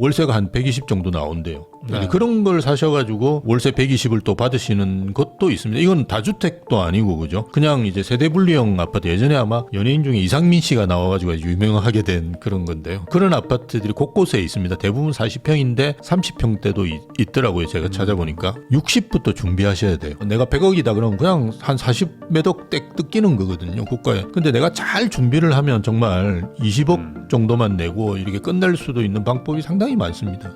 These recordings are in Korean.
월세가 한 120 정도 나온대요. 네. 그런 걸 사셔가지고 월세 120을 또 받으시는 것도 있습니다. 이건 다주택도 아니고 그죠? 그냥 이제 세대 분리형 아파트. 예전에 아마 연예인 중에 이상민 씨가 나와가지고 유명하게 된 그런 건데요. 그런 아파트들이 곳곳에 있습니다. 대부분 40평인데 30평대도 있더라고요. 제가 찾아보니까 60부터 준비하셔야 돼요. 내가 100억이다 그러면 그냥 한 40몇 억 뜯기는 거거든요. 국가에. 근데 내가 잘 준비를 하면 정말 20억 정도만 내고 이렇게 끝낼 수도 있는 방법이 상당히 많습니다.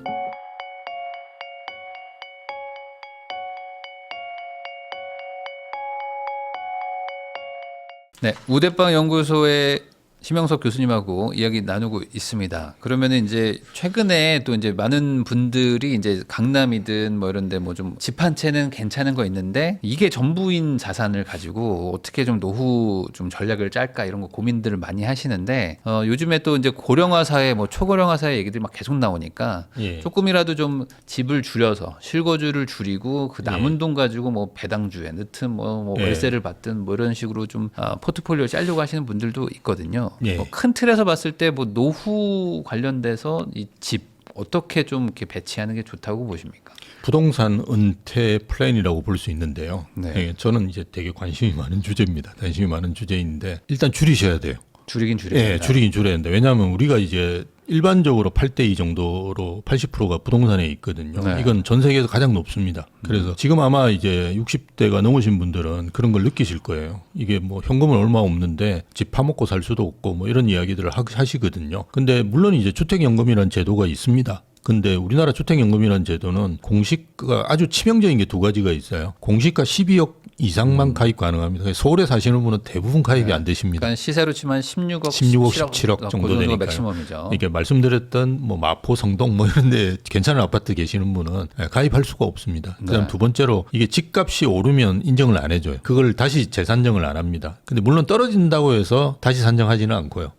네, 우대빵 연구소의 심영석 교수님하고 이야기 나누고 있습니다. 그러면은 이제 최근에 또 이제 많은 분들이 이제 강남이든 뭐 이런데 뭐 좀 집 한 채는 괜찮은 거 있는데 이게 전부인 자산을 가지고 어떻게 좀 노후 좀 전략을 짤까 이런 거 고민들을 많이 하시는데 요즘에 또 이제 고령화 사회 뭐 초고령화 사회 얘기들이 막 계속 나오니까 예. 조금이라도 좀 집을 줄여서 실거주를 줄이고 그 남은 예. 돈 가지고 뭐 배당주에 넣든 뭐 예. 월세를 받든 뭐 이런 식으로 좀 포트폴리오 짜려고 하시는 분들도 있거든요. 예. 뭐 큰 틀에서 봤을 때 뭐 노후 관련돼서 이 집 어떻게 좀 이렇게 배치하는 게 좋다고 보십니까? 부동산 은퇴 플랜이라고 볼 수 있는데요. 네. 예, 저는 이제 되게 관심이 많은 주제입니다. 관심이 많은 주제인데 일단 줄이셔야 돼요. 줄이긴 줄여야 예, 된다. 줄이긴 줄여야 된다. 왜냐하면 우리가 이제 일반적으로 8대2 정도로 80%가 부동산에 있거든요. 네. 이건 전 세계에서 가장 높습니다. 그래서 지금 아마 이제 60대가 넘으신 분들은 그런 걸 느끼실 거예요. 이게 뭐 현금은 얼마 없는데 집 파먹고 살 수도 없고 뭐 이런 이야기들을 하시거든요. 근데 물론 이제 주택연금이라는 제도가 있습니다. 근데 우리나라 주택연금이라는 제도는 공시가 아주 치명적인 게 두 가지가 있어요. 공시가 12억 이상만 가입 가능합니다. 서울에 사시는 분은 대부분 가입이 안 되십니다. 그러니까 시세로 치면 16억, 17억 정도 그 되니까요. 맥시멈이죠. 이게 말씀드렸던 뭐 마포, 성동 뭐 이런데 괜찮은 아파트 계시는 분은 가입할 수가 없습니다. 그다음 네. 두 번째로 이게 집값이 오르면 인정을 안 해줘요. 그걸 다시 재산정을 안 합니다. 근데 물론 떨어진다고 해서 다시 산정하지는 않고요.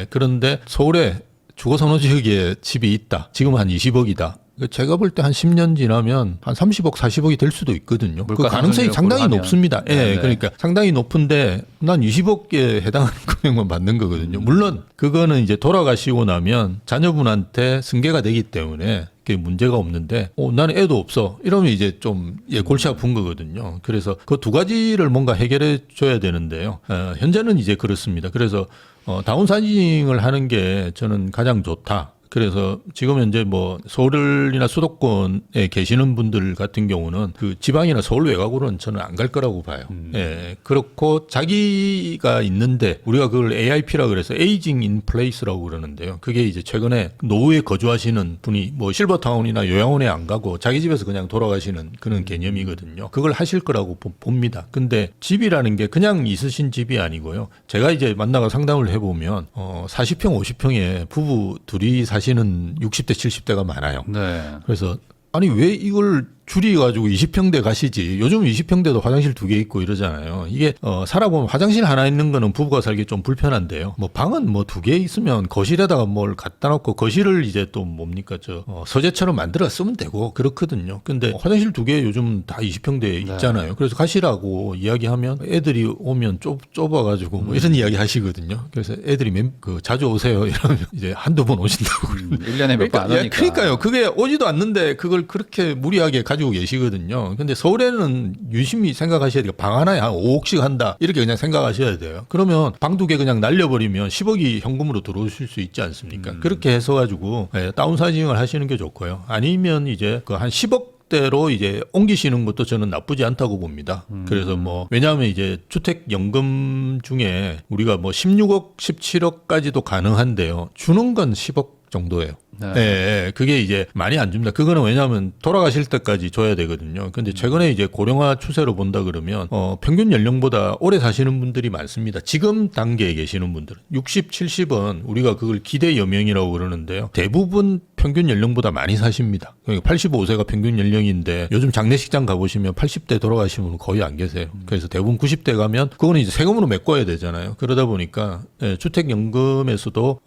그런데 서울에 주거선호지역에 집이 있다. 지금 한 20억이다. 제가 볼 때 한 10년 지나면 한 30억, 40억이 될 수도 있거든요. 그 가능성이 상당히 높습니다. 네. 그러니까 상당히 높은데 난 20억에 해당하는 금액만 받는 거거든요. 물론 그거는 이제 돌아가시고 나면 자녀분한테 승계가 되기 때문에 그게 문제가 없는데 나는 애도 없어. 이러면 이제 좀 골치 아픈 거거든요. 그래서 그 두 가지를 뭔가 해결해 줘야 되는데요. 현재는 이제 그렇습니다. 그래서 다운사이징을 하는 게 저는 가장 좋다. 그래서 지금 현재 뭐 서울이나 수도권에 계시는 분들 같은 경우는 그 지방이나 서울 외곽으로는 저는 안 갈 거라고 봐요. 그렇고 자기가 있는데 우리가 그걸 AIP라 그래서 에이징 인 플레이스라고 그러는데요. 그게 이제 최근에 노후에 거주하시는 분이 뭐 실버타운이나 요양원에 안 가고 자기 집에서 그냥 돌아가시는 그런 개념이거든요. 그걸 하실 거라고 봅니다. 근데 집이라는 게 그냥 있으신 집이 아니고요. 제가 이제 만나가 상담을 해보면 40평, 50평에 부부 둘이 사시는 60대, 70대가 많아요. 네. 그래서 아니 왜 이걸 줄여가지고 20평대 가시지. 요즘 20평대도 화장실 2개 있고 이러잖아요. 이게 살아보면 화장실 하나 있는 거는 부부가 살기 좀 불편한데요. 뭐 방은 뭐 2개 있으면 거실에다가 뭘 갖다 놓고 거실을 이제 또 뭡니까 서재처럼 만들어 쓰면 되고 그렇거든요. 근데 화장실 2개 요즘 다 20평대 있잖아요. 그래서 가시라고 이야기하면 애들이 오면 좁아가지고 뭐 이런 이야기 하시거든요. 그래서 애들이 자주 오세요 이러면 이제 한두 번 오신다고. 1년에 몇 번 안 오니까. 그러니까요. 그게 오지도 않는데 그걸 그렇게 무리하게 가지고 계시거든요. 근데 서울에는 유심히 생각하셔야 돼요. 방 하나에 한 5억씩 한다. 이렇게 그냥 생각하셔야 돼요. 그러면 방 2개 그냥 날려버리면 10억이 현금으로 들어오실 수 있지 않습니까? 그렇게 해서 가지고 다운사이징을 하시는 게 좋고요. 아니면 이제 그 한 10억 대로 이제 옮기시는 것도 저는 나쁘지 않다고 봅니다. 그래서 뭐 왜냐하면 이제 주택연금 중에 우리가 뭐 16억, 17억까지도 가능한데요. 주는 건 10억 정도예요. 그게 이제 많이 안 줍니다. 그거는 왜냐하면 돌아가실 때까지 줘야 되거든요. 근데 최근에 이제 고령화 추세로 본다 그러면 평균 연령보다 오래 사시는 분들이 많습니다. 지금 단계에 계시는 분들은 60, 70은 우리가 그걸 기대 여명이라고 그러는데요. 대부분 평균 연령보다 많이 사십니다. 그러니까 85세가 평균 연령인데 요즘 장례식장 가보시면 80대 돌아가신 분은 거의 안 계세요. 그래서 대부분 90대 가면 그거는 이제 세금으로 메꿔야 되잖아요. 그러다 보니까 주택연금에서도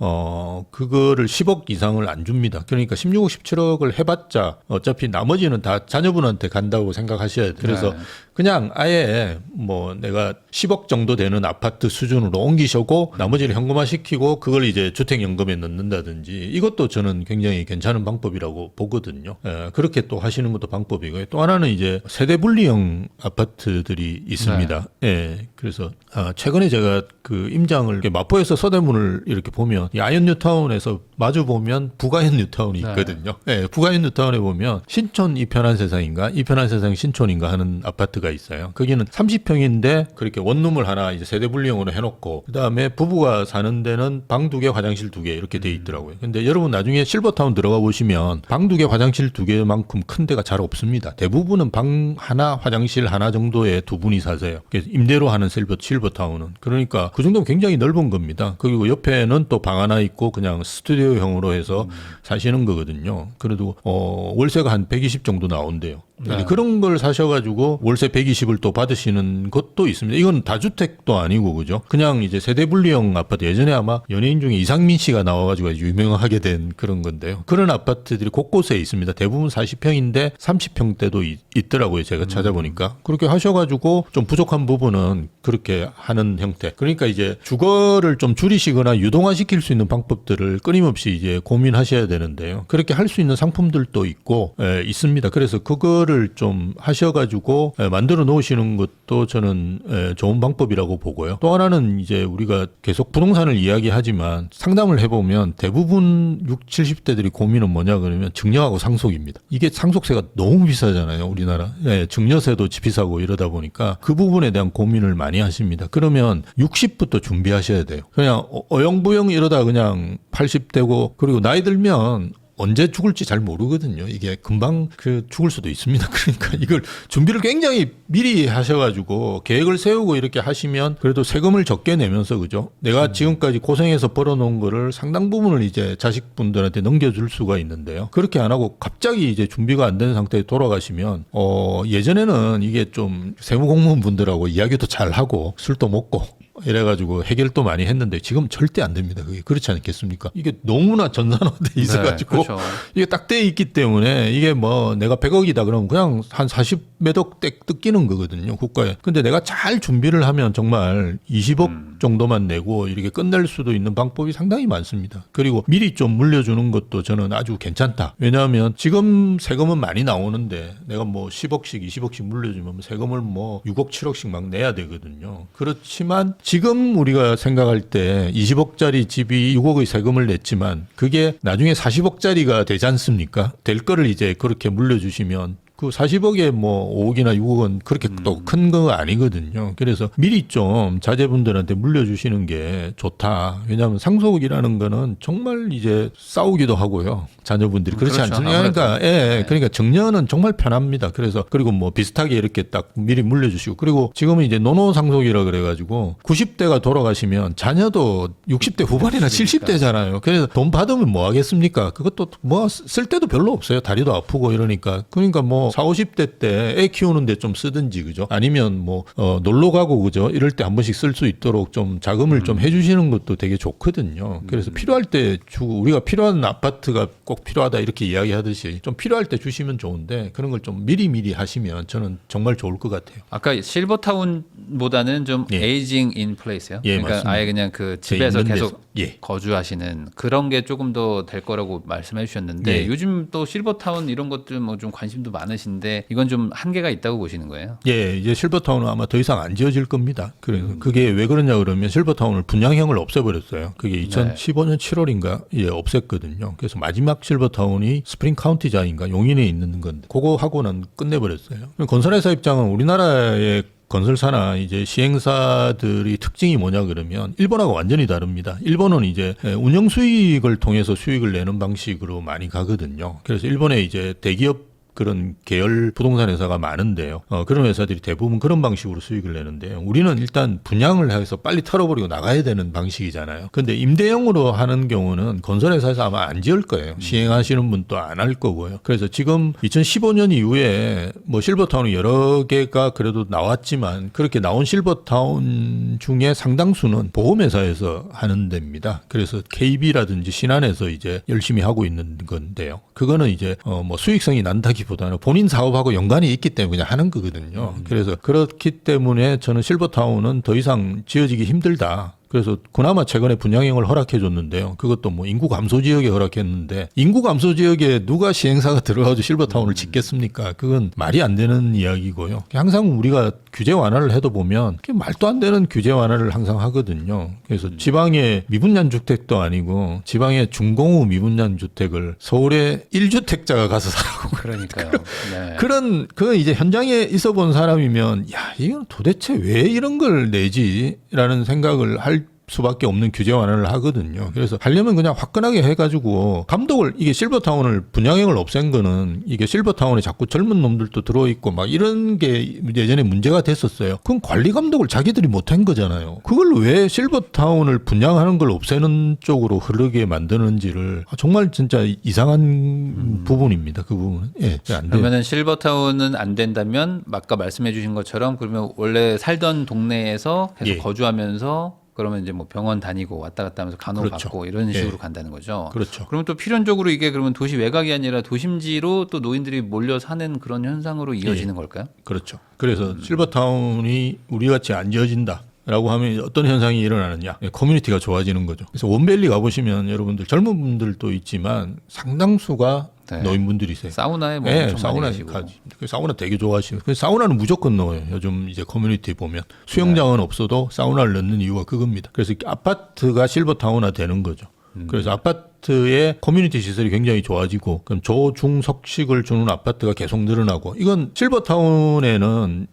그거를 10억 이상을 안 안 줍니다. 그러니까 16억, 17억을 해봤자 어차피 나머지는 다 자녀분한테 간다고 생각하셔야 돼요. 그래서 네. 그냥 아예 뭐 내가 10억 정도 되는 아파트 수준으로 옮기시고 나머지를 현금화 시키고 그걸 이제 주택연금에 넣는다든지 이것도 저는 굉장히 괜찮은 방법이라고 보거든요. 그렇게 또 하시는 것도 방법이고요. 또 하나는 이제 세대 분리형 아파트들이 있습니다. 예. 그래서 최근에 제가 그 임장을 이렇게 마포에서 서대문을 이렇게 보면 이 아현 뉴타운에서 마주 보면 북아현 뉴타운이 있거든요. 예. 북아현 뉴타운에 보면 신촌 이 편한 세상인가 이 편한 세상 신촌인가 하는 아파트가 있어요. 거기는 30평인데 그렇게 원룸을 하나 이제 세대 분리형으로 해놓고 그다음에 부부가 사는 데는 방 2개, 화장실 2개 이렇게 돼 있더라고요. 근데 여러분 나중에 실버타운 들어가 보시면 방 2개, 화장실 2개만큼 큰 데가 잘 없습니다. 대부분은 방 하나, 화장실 하나 정도에 두 분이 사세요. 그래서 임대로 하는 실버타운은. 그러니까 그 정도면 굉장히 넓은 겁니다. 그리고 옆에는 또 방 하나 있고 그냥 스튜디오형으로 해서 사시는 거거든요. 그래도 월세가 한 120 정도 나온대요. 네. 그런 걸 사셔가지고 월세 120을 또 받으시는 것도 있습니다. 이건 다주택도 아니고 그죠? 그냥 이제 세대 분리형 아파트 예전에 아마 연예인 중에 이상민 씨가 나와가지고 유명하게 된 그런 건데요. 그런 아파트들이 곳곳에 있습니다. 대부분 40평인데 30평대도 있더라고요. 제가 찾아보니까 그렇게 하셔가지고 좀 부족한 부분은 그렇게 하는 형태. 그러니까 이제 주거를 좀 줄이시거나 유동화시킬 수 있는 방법들을 끊임없이 이제 고민하셔야 되는데요. 그렇게 할 수 있는 상품들도 있고 있습니다. 그래서 그거를 좀 하셔가지고 만들어 놓으시는 것도 저는 좋은 방법이라고 보고요. 또 하나는 이제 우리가 계속 부동산을 이야기하지만 상담을 해보면 대부분 60, 70대들이 고민은 뭐냐 그러면 증여하고 상속입니다. 이게 상속세가 너무 비싸잖아요, 우리나라. 증여세도 비싸고 이러다 보니까 그 부분에 대한 고민을 많이 하십니다. 그러면 60부터 준비하셔야 돼요. 그냥 어영부영 이러다 그냥 80대고 그리고 나이 들면 언제 죽을지 잘 모르거든요. 이게 금방 죽을 수도 있습니다. 그러니까 이걸 준비를 굉장히 미리 하셔가지고 계획을 세우고 이렇게 하시면 그래도 세금을 적게 내면서 그죠? 내가 지금까지 고생해서 벌어놓은 거를 상당 부분을 이제 자식분들한테 넘겨줄 수가 있는데요. 그렇게 안 하고 갑자기 이제 준비가 안 된 상태에 돌아가시면 예전에는 이게 좀 세무공무원분들하고 이야기도 잘 하고 술도 먹고 이래가지고 해결도 많이 했는데 지금 절대 안 됩니다. 그게 그렇지 않겠습니까? 이게 너무나 전산화돼 있어가지고 네, 그렇죠. 이게 딱 돼 있기 때문에 이게 뭐 내가 100억이다 그러면 그냥 한 40몇 억 뜯기는 거거든요. 국가에. 근데 내가 잘 준비를 하면 정말 20억 정도만 내고 이렇게 끝낼 수도 있는 방법이 상당히 많습니다. 그리고 미리 좀 물려주는 것도 저는 아주 괜찮다. 왜냐하면 지금 세금은 많이 나오는데 내가 뭐 10억씩 20억씩 물려주면 세금을 뭐 6억 7억씩 막 내야 되거든요. 그렇지만 지금 우리가 생각할 때 20억짜리 집이 6억의 세금을 냈지만 그게 나중에 40억짜리가 되지 않습니까? 될 거를 이제 그렇게 물려주시면 그 40억에 뭐 5억이나 6억은 그렇게 또 큰 거 아니거든요. 그래서 미리 좀 자제분들한테 물려주시는 게 좋다. 왜냐하면 상속이라는 거는 정말 이제 싸우기도 하고요. 자녀분들이 그렇지 그렇죠. 않습니까? 그러니까 그러니까 정년은 정말 편합니다. 그래서 그리고 뭐 비슷하게 이렇게 딱 미리 물려주시고 그리고 지금은 이제 노노상속이라 그래가지고 90대가 돌아가시면 자녀도 60대 후반이나 70대잖아요. 그래서 돈 받으면 뭐 하겠습니까? 그것도 뭐 쓸 데도 별로 없어요. 다리도 아프고 이러니까. 그러니까 뭐 40, 50대 때 애 키우는데 좀 쓰든지 그죠? 아니면 뭐 놀러 가고 그죠? 이럴 때 한 번씩 쓸 수 있도록 좀 자금을 좀 해주시는 것도 되게 좋거든요. 그래서 필요할 때 주고 우리가 필요한 아파트가 꼭 필요하다 이렇게 이야기하듯이 좀 필요할 때 주시면 좋은데 그런 걸 좀 미리 하시면 저는 정말 좋을 것 같아요. 아까 실버타운보다는 좀 에이징 인 플레이스요. 예, 그러니까 맞습니다. 아예 그냥 그 집에서 있는 계속 데서. 거주하시는 그런 게 조금 더 될 거라고 말씀해 주셨는데 요즘 또 실버타운 이런 것들 뭐 좀 관심도 많으신데 이건 좀 한계가 있다고 보시는 거예요? 예, 이제 실버타운은 아마 더 이상 안 지어질 겁니다. 그래서 그게 왜 그러냐 그러면 실버타운을 분양형을 없애버렸어요. 그게 2015년 7월인가 없앴거든요. 그래서 마지막 실버타운이 스프링 카운티자인가 용인에 있는 건데 그거 하고는 끝내버렸어요. 건설회사 입장은 우리나라의 건설사나 이제 시행사들이 특징이 뭐냐 그러면 일본하고 완전히 다릅니다. 일본은 이제 운영 수익을 통해서 수익을 내는 방식으로 많이 가거든요. 그래서 일본에 이제 대기업 그런 계열 부동산 회사가 많은데요. 그런 회사들이 대부분 그런 방식으로 수익을 내는데요. 우리는 일단 분양을 해서 빨리 털어버리고 나가야 되는 방식이잖아요. 근데 임대형으로 하는 경우는 건설회사에서 아마 안 지을 거예요. 시행하시는 분도 안 할 거고요. 그래서 지금 2015년 이후에 뭐 실버타운이 여러 개가 그래도 나왔지만 그렇게 나온 실버타운 중에 상당수는 보험회사에서 하는 데입니다. 그래서 KB라든지 신한에서 이제 열심히 하고 있는 건데요. 그거는 이제 뭐 수익성이 난다기보다는 본인 사업하고 연관이 있기 때문에 그냥 하는 거거든요. 그래서 그렇기 때문에 저는 실버타운은 더 이상 지어지기 힘들다. 그래서 그나마 최근에 분양형을 허락해 줬는데요. 그것도 뭐 인구 감소 지역에 허락했는데 인구 감소 지역에 누가 시행사가 들어가서 실버타운을 짓겠습니까? 그건 말이 안 되는 이야기고요. 항상 우리가 규제 완화를 해도 보면 말도 안 되는 규제 완화를 항상 하거든요. 그래서 지방의 미분양 주택도 아니고 지방의 중공후 미분양 주택을 서울의 1주택자가 가서 사라고 그러니까요. 네. 그건 이제 현장에 있어 본 사람이면 야, 이건 도대체 왜 이런 걸 내지라는 생각을 할 수밖에 없는 규제 완화를 하거든요. 그래서 하려면 그냥 화끈하게 해가지고 감독을 이게 실버타운을 분양형을 없앤 거는 이게 실버타운에 자꾸 젊은 놈들도 들어있고 막 이런 게 예전에 문제가 됐었어요. 그건 관리 감독을 자기들이 못한 거잖아요. 그걸 왜 실버타운을 분양하는 걸 없애는 쪽으로 흐르게 만드는지를 정말 진짜 이상한 부분입니다. 그 부분은. 예, 안 돼요. 그러면은 실버타운은 안 된다면 아까 말씀해주신 것처럼 그러면 원래 살던 동네에서 계속 예. 거주하면서 그러면 이제 뭐 병원 다니고 왔다 갔다 하면서 간호 그렇죠. 받고 이런 식으로 예. 간다는 거죠. 그렇죠. 그러면 또 필연적으로 이게 그러면 도시 외곽이 아니라 도심지로 또 노인들이 몰려 사는 그런 현상으로 이어지는 걸까요? 그렇죠. 그래서 실버타운이 우리같이 안 지어진다. 라고 하면 어떤 현상이 일어나느냐. 커뮤니티가 좋아지는 거죠. 그래서 원밸리 가보시면 여러분들 젊은 분들도 있지만 상당수가 네. 노인분들이세요. 사우나에 뭐 네, 엄청 사우나 많이 가시고. 가지. 사우나 되게 좋아하시고. 사우나는 무조건 넣어요. 요즘 이제 커뮤니티 보면 수영장은 없어도 사우나를 넣는 이유가 그겁니다. 그래서 아파트가 실버타운화 되는 거죠. 그래서 아파트의 커뮤니티 시설이 굉장히 좋아지고 그럼 조중석식을 주는 아파트가 계속 늘어나고 이건 실버타운에는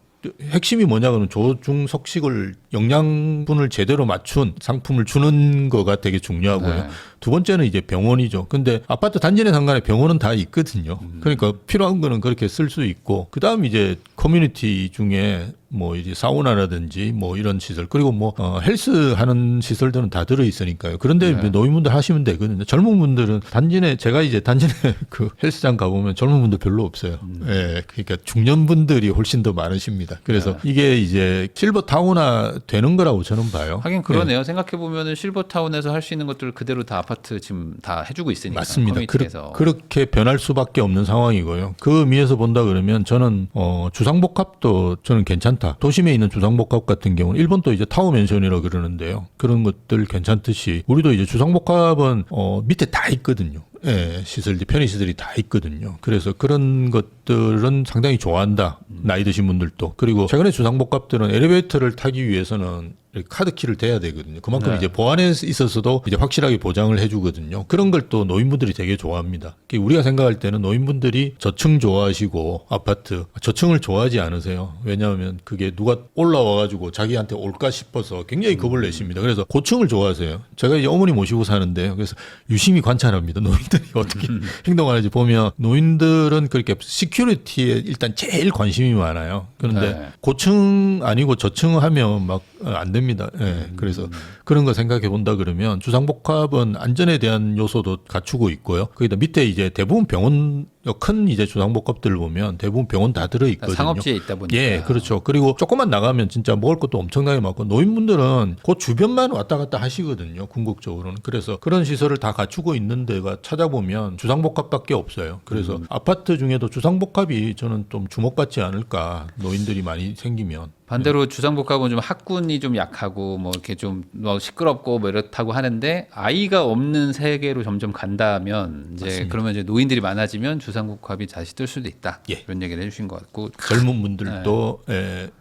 핵심이 뭐냐 그러면 조중석식을 영양분을 제대로 맞춘 상품을 주는 거가 되게 중요하고요. 네. 두 번째는 이제 병원이죠. 근데 아파트 단지 내 상간에 병원은 다 있거든요. 그러니까 필요한 거는 그렇게 쓸 수 있고 그다음 이제 커뮤니티 중에 뭐 이제 사우나라든지 뭐 이런 시설 그리고 뭐 헬스 하는 시설들은 다 들어 있으니까요. 그런데 네. 노인분들 하시면 되거든요. 젊은 분들은 단지 내 제가 이제 단지 내 그 헬스장 가보면 젊은 분들 별로 없어요. 예, 그러니까 중년분들이 훨씬 더 많으십니다. 그래서 이게 이제 실버타운화 되는 거라고 저는 봐요. 하긴 그러네요. 생각해 보면은 실버타운에서 할 수 있는 것들을 그대로 다 아파트 지금 다 해주고 있으니까. 맞습니다. 커뮤니티에서. 그렇게 변할 수밖에 없는 상황이고요. 그 의미에서 본다 그러면 저는 주상복합도 저는 괜찮다. 도심에 있는 주상복합 같은 경우는 일본도 이제 타워맨션이라고 그러는데요. 그런 것들 괜찮듯이 우리도 이제 주상복합은 밑에 다 있거든요. 예, 시설들, 편의시설이 다 있거든요. 그래서 그런 것들은 상당히 좋아한다. 나이 드신 분들도. 그리고 최근에 주상복합들은 엘리베이터를 타기 위해서는 카드키를 대야 되거든요. 그만큼 네. 이제 보안에 있어서도 이제 확실하게 보장을 해주거든요. 그런 걸 또 노인분들이 되게 좋아합니다. 우리가 생각할 때는 노인분들이 저층 좋아하시고 아파트 저층을 좋아하지 않으세요. 왜냐하면 그게 누가 올라와가지고 자기한테 올까 싶어서 굉장히 겁을 내십니다. 그래서 고층을 좋아하세요. 제가 이제 어머니 모시고 사는데요. 그래서 유심히 관찰합니다. 노인들이 어떻게 행동하는지 보면 노인들은 그렇게 시큐리티에 일단 제일 관심이 많아요. 그런데 네. 고층 아니고 저층 하면 막 안 됩니다. 예. 그래서 그런 거 생각해 본다 그러면 주상복합은 안전에 대한 요소도 갖추고 있고요. 거기다 밑에 이제 대부분 병원 큰 이제 주상복합들을 보면 대부분 병원 다 들어 있거든요. 상업지에 있다 보니까. 예, 그렇죠. 그리고 조금만 나가면 진짜 먹을 것도 엄청나게 많고 노인분들은 그 주변만 왔다 갔다 하시거든요. 궁극적으로는. 그래서 그런 시설을 다 갖추고 있는 데가 찾아보면 주상복합밖에 없어요. 그래서 아파트 중에도 주상복합이 저는 좀 주목받지 않을까. 노인들이 많이 생기면. 반대로 주상복합은 좀 학군이 좀 약하고 뭐 이렇게 좀 뭐 시끄럽고 뭐 이렇다고 하는데 아이가 없는 세계로 점점 간다면 이제 맞습니다. 그러면 이제 노인들이 많아지면 주상복합이 다시 뜰 수도 있다. 예. 이런 얘기를 해주신 것 같고. 젊은 분들도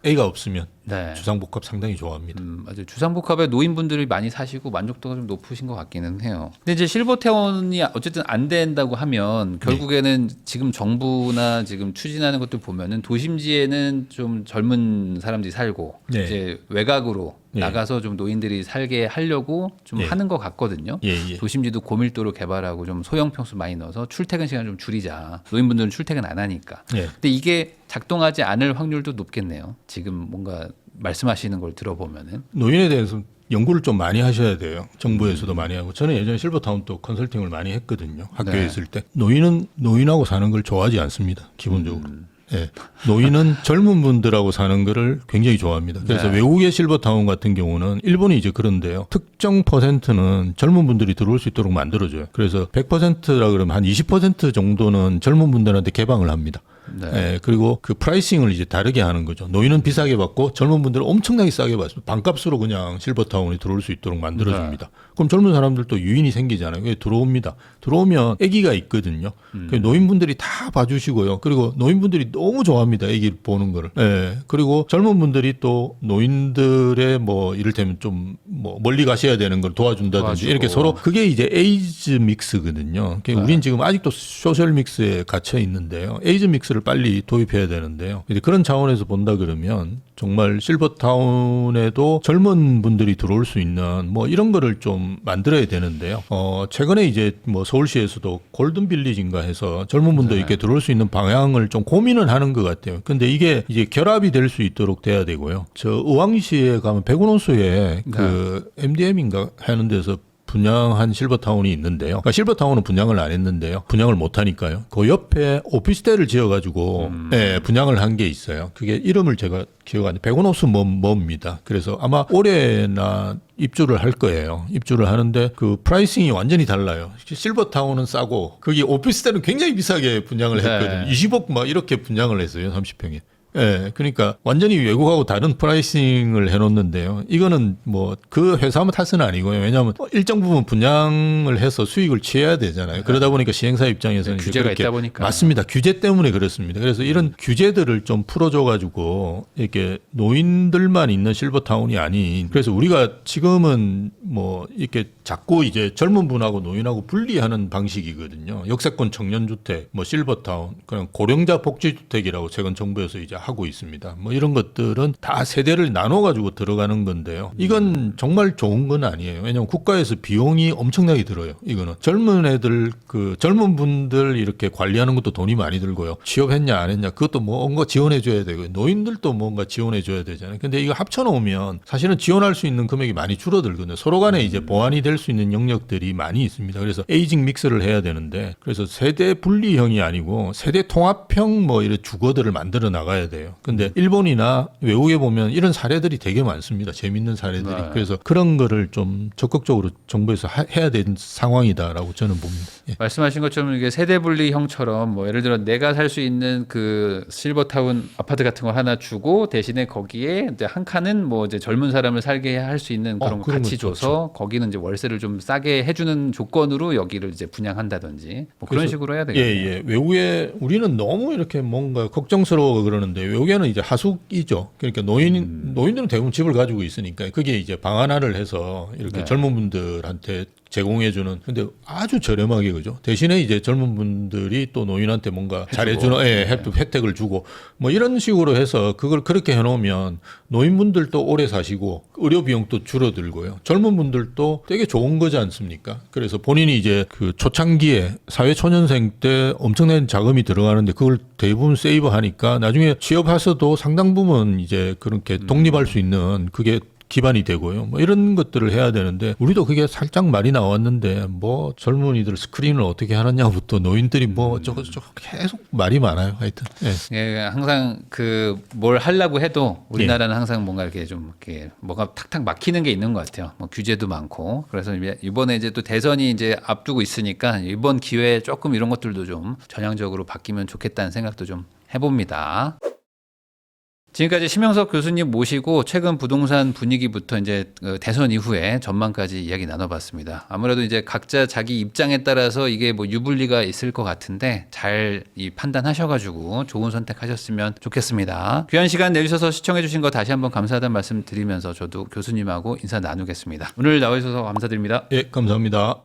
애가 없으면 네. 주상복합 상당히 좋아합니다. 맞아요. 주상복합에 노인분들이 많이 사시고 만족도가 좀 높으신 것 같기는 해요. 근데 이제 실버타운이 어쨌든 안 된다고 하면 결국에는 지금 정부나 지금 추진하는 것들 보면은 도심지에는 좀 젊은 사람 사람들이 살고 네. 이제 외곽으로 네. 나가서 좀 노인들이 살게 하려고 좀 네. 하는 것 같거든요. 예, 예. 도심지도 고밀도로 개발하고 좀 소형 평수 많이 넣어서 출퇴근 시간 좀 줄이자. 노인분들은 출퇴근 안 하니까. 예. 근데 이게 작동하지 않을 확률도 높겠네요. 지금 뭔가 말씀하시는 걸 들어보면은. 노인에 대해서 연구를 좀 많이 하셔야 돼요. 정부에서도 많이 하고. 저는 예전에 실버타운 또 컨설팅을 많이 했거든요. 학교에 네. 있을 때. 노인은 노인하고 사는 걸 좋아하지 않습니다. 기본적으로. 예. 노인은 젊은 분들하고 사는 거를 굉장히 좋아합니다. 그래서 네. 외국의 실버타운 같은 경우는 일본이 이제 그런데요. 특정 퍼센트는 젊은 분들이 들어올 수 있도록 만들어줘요. 그래서 100%라 그러면 한 20% 정도는 젊은 분들한테 개방을 합니다. 네. 예, 그리고 그 프라이싱을 이제 다르게 하는 거죠. 노인은 비싸게 받고 젊은 분들은 엄청나게 싸게 받습니다. 반값으로 그냥 실버타운이 들어올 수 있도록 만들어줍니다. 그럼 젊은 사람들도 유인이 생기잖아요. 그게 들어옵니다. 들어오면 아기가 있거든요. 그 노인분들이 다 봐주시고요. 그리고 노인분들이 너무 좋아합니다. 아기 보는 거를. 예, 그리고 젊은 분들이 또 노인들의 뭐 이를테면 좀 뭐 멀리 가셔야 되는 걸 도와준다든지 도와주고. 이렇게 서로 그게 이제 에이즈 믹스거든요. 그러니까 우린 지금 아직도 소셜 믹스에 갇혀 있는데요. 에이즈 믹스를 빨리 도입해야 되는데요. 이제 그런 차원에서 본다 그러면 정말 실버타운에도 젊은 분들이 들어올 수 있는 뭐 이런 거를 좀 만들어야 되는데요. 최근에 이제 뭐 서울시에서도 골든 빌리지인가 해서 젊은 분도 네. 이렇게 들어올 수 있는 방향을 좀 고민은 하는 것 같아요. 근데 이게 이제 결합이 될 수 있도록 돼야 되고요. 저 의왕시에 가면 백운호수에 그 MDM인가 하는 데서 분양한 실버타운이 있는데요. 그러니까 실버타운은 분양을 안 했는데요. 분양을 못 하니까요. 그 옆에 오피스텔을 지어가지고 예, 분양을 한 게 있어요. 그게 이름을 제가 기억 안 나요. 백운호수 뭐입니다. 그래서 아마 올해나 입주를 할 거예요. 입주를 하는데 그 프라이싱이 완전히 달라요. 실버타운은 싸고 거기 오피스텔은 굉장히 비싸게 분양을 했거든요. 네. 20억 막 이렇게 분양을 했어요. 30평에. 예, 그러니까 완전히 외국하고 다른 프라이싱을 해놓는데요. 이거는 뭐 그 회사만 탓은 아니고요. 왜냐하면 일정 부분 분양을 해서 수익을 취해야 되잖아요. 그러다 보니까 시행사 입장에서는 이제 규제가 그렇게 있다 보니까. 맞습니다. 규제 때문에 그렇습니다. 그래서 이런 규제들을 좀 풀어줘가지고 이렇게 노인들만 있는 실버타운이 아닌 그래서 우리가 지금은 뭐 이렇게 자꾸 이제 젊은 분하고 노인하고 분리하는 방식이거든요. 역세권 청년주택, 뭐 실버타운, 그냥 고령자 복지주택이라고 최근 정부에서 이제 하고 있습니다. 뭐 이런 것들은 다 세대를 나눠가지고 들어가는 건데요. 이건 정말 좋은 건 아니에요. 왜냐하면 국가에서 비용이 엄청나게 들어요. 이거는 젊은 애들 그 젊은 분들 이렇게 관리하는 것도 돈이 많이 들고요. 취업했냐 안 했냐 그것도 뭔가 지원해줘야 되고 노인들도 뭔가 지원해줘야 되잖아요. 근데 이거 합쳐놓으면 사실은 지원할 수 있는 금액이 많이 줄어들거든요. 서로 간에 이제 보완이 될 수 있는 영역들이 많이 있습니다. 그래서 에이징 믹스를 해야 되는데 그래서 세대 분리형이 아니고 세대 통합형 뭐 이런 주거들을 만들어 나가야 돼요. 근데 일본이나 외국에 보면 이런 사례들이 되게 많습니다. 재밌는 사례들이. 네. 그래서 그런 거를 좀 적극적으로 정부에서 해야 되는 상황이다라고 저는 봅니다. 예. 말씀하신 것처럼 이게 세대 분리형처럼 뭐 예를 들어 내가 살 수 있는 그 실버타운 아파트 같은 거 하나 주고 대신에 거기에 이제 한 칸은 뭐 이제 젊은 사람을 살게 할 수 있는 그런 거 그런 같이 거 줘서 거기는 이제 월세를 좀 싸게 해주는 조건으로 여기를 이제 분양한다든지 뭐 그런 그래서 식으로 해야 되겠네요. 예, 예. 외국에 우리는 너무 이렇게 뭔가 걱정스러워 그러는데 외국에는 이제 하숙이죠. 그러니까 노인들은 대부분 집을 가지고 있으니까 그게 이제 방 하나를 해서 이렇게 네. 젊은 분들한테 제공해주는 근데 아주 저렴하게 그죠. 대신에 이제 젊은 분들이 또 노인한테 뭔가 잘해주는 혜택을 주고 뭐 이런 식으로 해서 그걸 그렇게 해놓으면 노인분들도 오래 사시고 의료 비용도 줄어들고요. 젊은 분들도 되게 좋은 거지 않습니까? 그래서 본인이 이제 그 초창기에 사회 초년생 때 엄청난 자금이 들어가는데 그걸 대부분 세이브하니까 나중에 취업해서도 상당 부분 이제 그렇게 독립할 수 있는 그게 기반이 되고요. 뭐 이런 것들을 해야 되는데 우리도 그게 살짝 말이 나왔는데 뭐 젊은이들 스크린을 어떻게 하느냐부터 노인들이 뭐 저거 계속 말이 많아요. 하여튼. 예. 예, 항상 그 뭘 하려고 해도 우리나라는 항상 뭔가 이렇게 좀 이렇게 뭐가 탁탁 막히는 게 있는 것 같아요. 뭐 규제도 많고 그래서 이번에 이제 또 대선이 이제 앞두고 있으니까 이번 기회에 조금 이런 것들도 좀 전향적으로 바뀌면 좋겠다는 생각도 좀 해봅니다. 지금까지 심영석 교수님 모시고 최근 부동산 분위기부터 이제 대선 이후에 전망까지 이야기 나눠봤습니다. 아무래도 이제 각자 자기 입장에 따라서 이게 뭐 유불리가 있을 것 같은데 잘 이 판단하셔가지고 좋은 선택하셨으면 좋겠습니다. 귀한 시간 내주셔서 시청해주신 거 다시 한번 감사하다는 말씀 드리면서 저도 교수님하고 인사 나누겠습니다. 오늘 나와주셔서 감사드립니다. 예, 감사합니다.